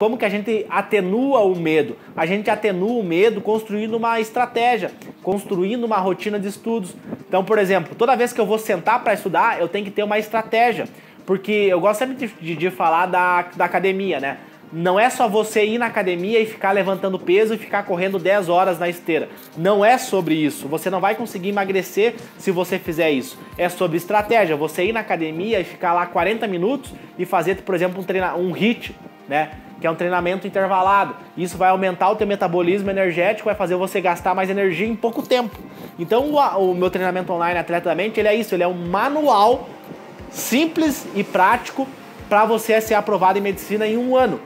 Como que a gente atenua o medo? A gente atenua o medo construindo uma estratégia, construindo uma rotina de estudos. Então, por exemplo, toda vez que eu vou sentar para estudar, eu tenho que ter uma estratégia. Porque eu gosto sempre de falar da academia, né? Não é só você ir na academia e ficar levantando peso e ficar correndo 10 horas na esteira. Não é sobre isso. Você não vai conseguir emagrecer se você fizer isso. É sobre estratégia. Você ir na academia e ficar lá 40 minutos e fazer, por exemplo, um HIIT, né? Que é um treinamento intervalado. Isso vai aumentar o teu metabolismo energético, vai fazer você gastar mais energia em pouco tempo. Então o meu treinamento online Atleta da Mente, ele é isso, ele é um manual simples e prático para você ser aprovado em medicina em 1 ano.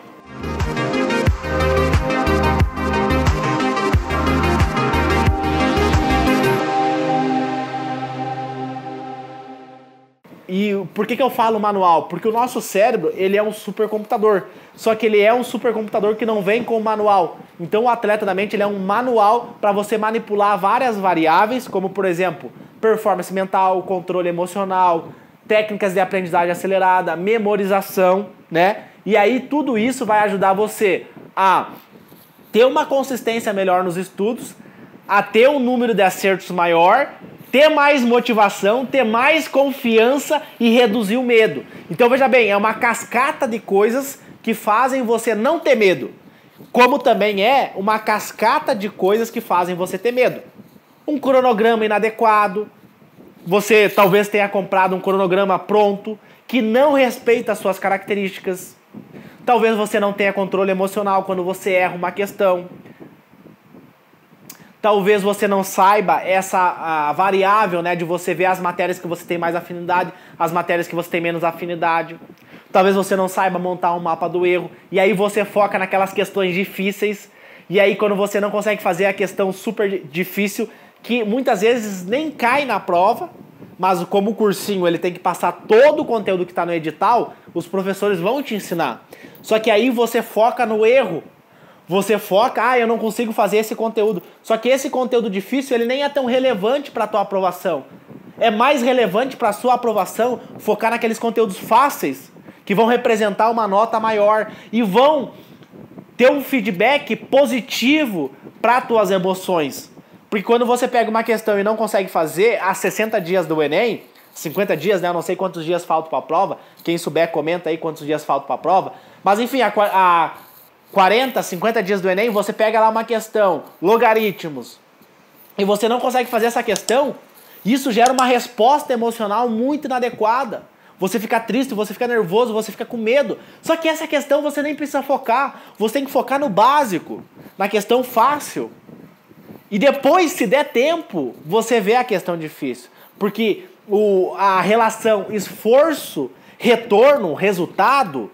E por que eu falo manual? Porque o nosso cérebro, ele é um supercomputador. Só que ele é um supercomputador que não vem com manual. Então o Atleta da Mente, ele é um manual para você manipular várias variáveis, como por exemplo, performance mental, controle emocional, técnicas de aprendizagem acelerada, memorização, né? E aí tudo isso vai ajudar você a ter uma consistência melhor nos estudos, a ter um número de acertos maior, ter mais motivação, ter mais confiança e reduzir o medo. Então veja bem, é uma cascata de coisas que fazem você não ter medo. Como também é uma cascata de coisas que fazem você ter medo. Um cronograma inadequado, você talvez tenha comprado um cronograma pronto, que não respeita as suas características. Talvez você não tenha controle emocional quando você erra uma questão. Talvez você não saiba essa variável, né, de você ver as matérias que você tem mais afinidade, as matérias que você tem menos afinidade. Talvez você não saiba montar um mapa do erro. E aí você foca naquelas questões difíceis. E aí quando você não consegue fazer a questão super difícil, que muitas vezes nem cai na prova, mas como o cursinho ele tem que passar todo o conteúdo que está no edital, os professores vão te ensinar. Só que aí você foca no erro. Você foca, eu não consigo fazer esse conteúdo. Só que esse conteúdo difícil, ele nem é tão relevante para a tua aprovação. É mais relevante para a sua aprovação focar naqueles conteúdos fáceis, que vão representar uma nota maior e vão ter um feedback positivo para as tuas emoções. Porque quando você pega uma questão e não consegue fazer há 60 dias do Enem, 50 dias, né? Eu não sei quantos dias faltam para a prova. Quem souber, comenta aí quantos dias faltam para a prova. Mas enfim, a 40, 50 dias do Enem, você pega lá uma questão, logaritmos, e você não consegue fazer essa questão, isso gera uma resposta emocional muito inadequada. Você fica triste, você fica nervoso, você fica com medo. Só que essa questão você nem precisa focar. Você tem que focar no básico, na questão fácil. E depois, se der tempo, você vê a questão difícil. Porque a relação esforço, retorno, resultado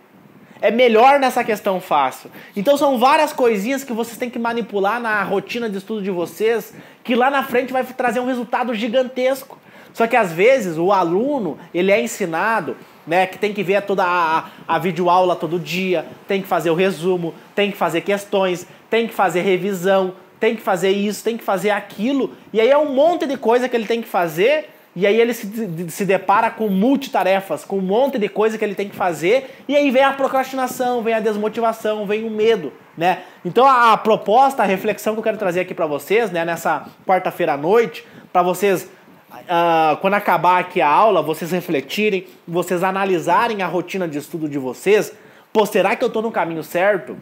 é melhor nessa questão fácil. Então são várias coisinhas que vocês têm que manipular na rotina de estudo de vocês, que lá na frente vai trazer um resultado gigantesco. Só que às vezes o aluno, ele é ensinado, né, que tem que ver toda a videoaula todo dia, tem que fazer o resumo, tem que fazer questões, tem que fazer revisão, tem que fazer isso, tem que fazer aquilo, e aí é um monte de coisa que ele tem que fazer. E aí ele se depara com multitarefas, com um monte de coisa que ele tem que fazer, e aí vem a procrastinação, vem a desmotivação, vem o medo, né? Então a proposta, a reflexão que eu quero trazer aqui para vocês, né, nessa quarta-feira à noite, para vocês, quando acabar aqui a aula, vocês refletirem, vocês analisarem a rotina de estudo de vocês. Pô, será que eu estou no caminho certo?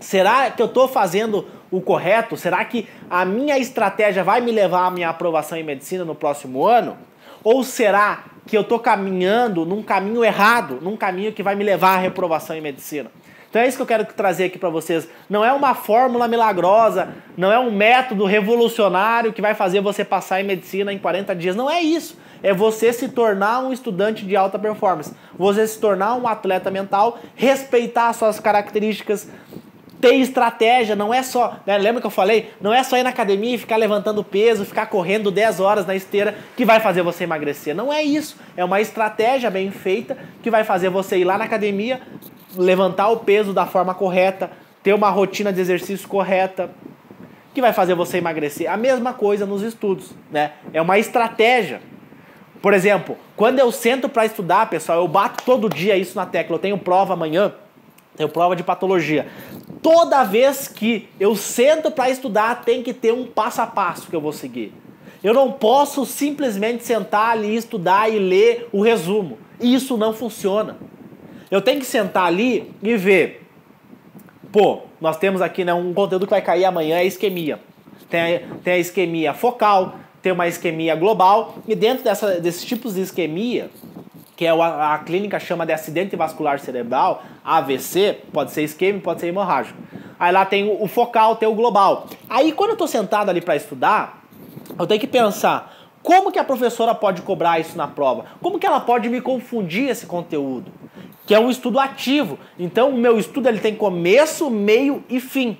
Será que eu estou fazendo o correto? Será que a minha estratégia vai me levar à minha aprovação em medicina no próximo ano? Ou será que eu estou caminhando num caminho errado, num caminho que vai me levar à reprovação em medicina? Então é isso que eu quero trazer aqui para vocês. Não é uma fórmula milagrosa, não é um método revolucionário que vai fazer você passar em medicina em 40 dias. Não é isso. É você se tornar um estudante de alta performance. Você se tornar um atleta mental, respeitar as suas características, ter estratégia, não é só, né, lembra que eu falei? Não é só ir na academia e ficar levantando peso, ficar correndo 10 horas na esteira que vai fazer você emagrecer. Não é isso. É uma estratégia bem feita que vai fazer você ir lá na academia, levantar o peso da forma correta, ter uma rotina de exercício correta, que vai fazer você emagrecer. A mesma coisa nos estudos, né? É uma estratégia. Por exemplo, quando eu sento para estudar, pessoal, eu bato todo dia isso na tecla. Eu tenho prova amanhã. tenho prova de patologia. Toda vez que eu sento para estudar, tem que ter um passo a passo que eu vou seguir. Eu não posso simplesmente sentar ali, estudar e ler o resumo. Isso não funciona. Eu tenho que sentar ali e ver. Pô, nós temos aqui, né, um conteúdo que vai cair amanhã, é isquemia. Tem a isquemia focal, tem uma isquemia global, e dentro desses tipos de isquemia, que é a clínica chama de acidente vascular cerebral, AVC, pode ser isquêmico, pode ser hemorrágico. Aí lá tem o focal, tem o global. Aí quando eu estou sentado ali para estudar, eu tenho que pensar, como que a professora pode cobrar isso na prova? Como que ela pode me confundir esse conteúdo? Que é um estudo ativo. Então o meu estudo ele tem começo, meio e fim.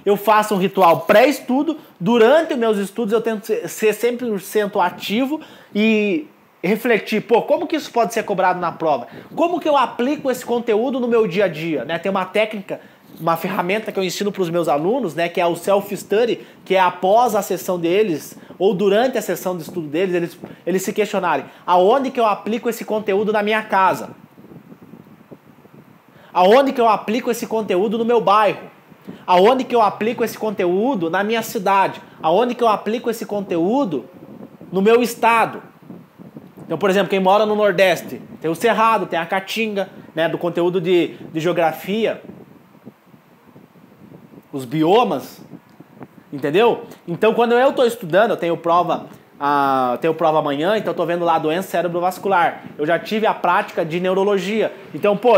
Eu faço um ritual pré-estudo, durante os meus estudos eu tento ser 100% ativo e refletir, pô, como que isso pode ser cobrado na prova? Como que eu aplico esse conteúdo no meu dia a dia? Né? Tem uma técnica, uma ferramenta que eu ensino para os meus alunos, né, que é o self-study, que é após a sessão deles, ou durante a sessão de estudo deles, eles se questionarem, aonde que eu aplico esse conteúdo na minha casa? Aonde que eu aplico esse conteúdo no meu bairro? Aonde que eu aplico esse conteúdo na minha cidade? Aonde que eu aplico esse conteúdo no meu estado? Então, por exemplo, quem mora no Nordeste, tem o Cerrado, tem a Caatinga, né, do conteúdo de geografia, os biomas, entendeu? Então, quando eu estou estudando, eu tenho prova amanhã, então eu estou vendo lá doença cerebrovascular. Eu já tive a prática de neurologia. Então, pô,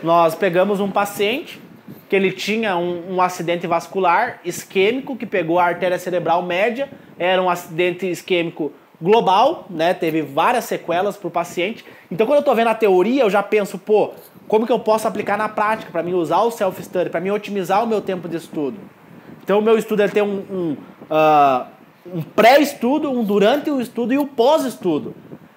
nós pegamos um paciente que ele tinha um acidente vascular isquêmico que pegou a artéria cerebral média, era um acidente isquêmico global, né? Teve várias sequelas para o paciente. Então, quando eu estou vendo a teoria, eu já penso, pô, como que eu posso aplicar na prática para mim usar o self-study, para mim otimizar o meu tempo de estudo? Então, o meu estudo ele tem um pré-estudo, um durante o estudo e um pós-estudo.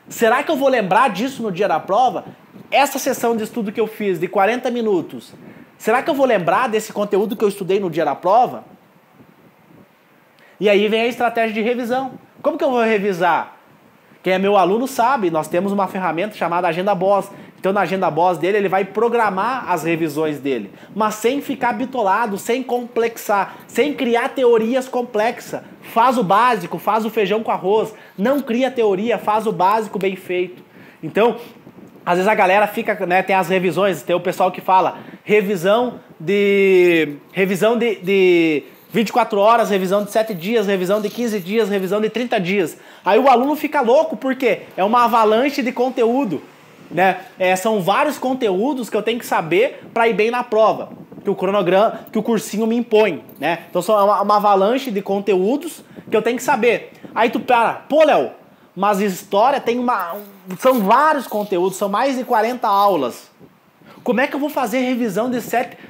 Será que eu vou lembrar disso no dia da prova? Essa sessão de estudo que eu fiz de 40 minutos, será que eu vou lembrar desse conteúdo que eu estudei no dia da prova? E aí vem a estratégia de revisão. Como que eu vou revisar? Quem é meu aluno sabe, nós temos uma ferramenta chamada Agenda Boss. Então na Agenda Boss dele, ele vai programar as revisões dele. Mas sem ficar bitolado, sem complexar, sem criar teorias complexas. Faz o básico, faz o feijão com arroz. Não cria teoria, faz o básico bem feito. Então, às vezes a galera fica, né, tem as revisões, tem o pessoal que fala revisão de 24 horas, revisão de 7 dias, revisão de 15 dias, revisão de 30 dias. Aí o aluno fica louco porque é uma avalanche de conteúdo, né? São vários conteúdos que eu tenho que saber para ir bem na prova, que o cronograma, que o cursinho me impõe, né? Então são uma avalanche de conteúdos que eu tenho que saber. Aí tu para, pô, Léo, mas história tem são vários conteúdos, são mais de 40 aulas. Como é que eu vou fazer revisão de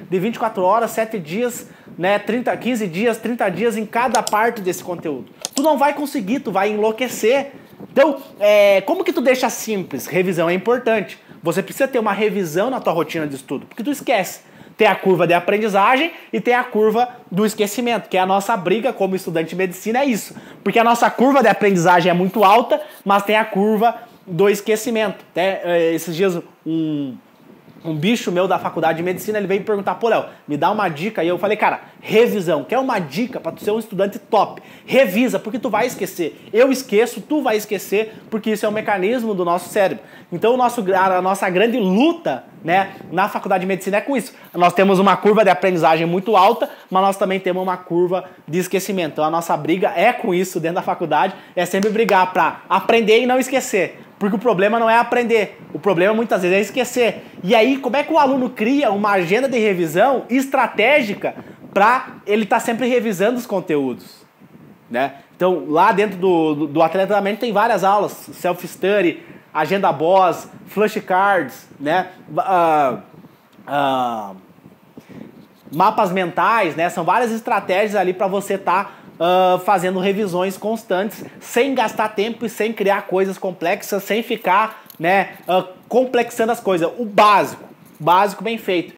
24 horas, 7 dias, né, 15 dias, 30 dias em cada parte desse conteúdo? Tu não vai conseguir, tu vai enlouquecer. Então, como que tu deixa simples? Revisão é importante. Você precisa ter uma revisão na tua rotina de estudo, porque tu esquece. Tem a curva de aprendizagem e tem a curva do esquecimento, que é a nossa briga como estudante de medicina, é isso. Porque a nossa curva de aprendizagem é muito alta, mas tem a curva do esquecimento. Esses dias um bicho meu da faculdade de medicina, ele veio me perguntar, pô, Léo, me dá uma dica. E eu falei, cara, revisão, quer uma dica pra tu ser um estudante top? Revisa, porque tu vai esquecer. Eu esqueço, tu vai esquecer, porque isso é um mecanismo do nosso cérebro. Então a nossa grande luta, né, na faculdade de medicina é com isso. Nós temos uma curva de aprendizagem muito alta, mas nós também temos uma curva de esquecimento. Então a nossa briga é com isso dentro da faculdade, é sempre brigar pra aprender e não esquecer. Porque o problema não é aprender, o problema muitas vezes é esquecer. E aí, como é que o aluno cria uma agenda de revisão estratégica para ele estar sempre revisando os conteúdos, né? Então, lá dentro do Atleta da Mente tem várias aulas, self-study, Agenda Boss, flashcards, né? Mapas mentais, né? São várias estratégias ali para você estar fazendo revisões constantes, sem gastar tempo e sem criar coisas complexas, sem ficar, né, complexando as coisas. O básico bem feito.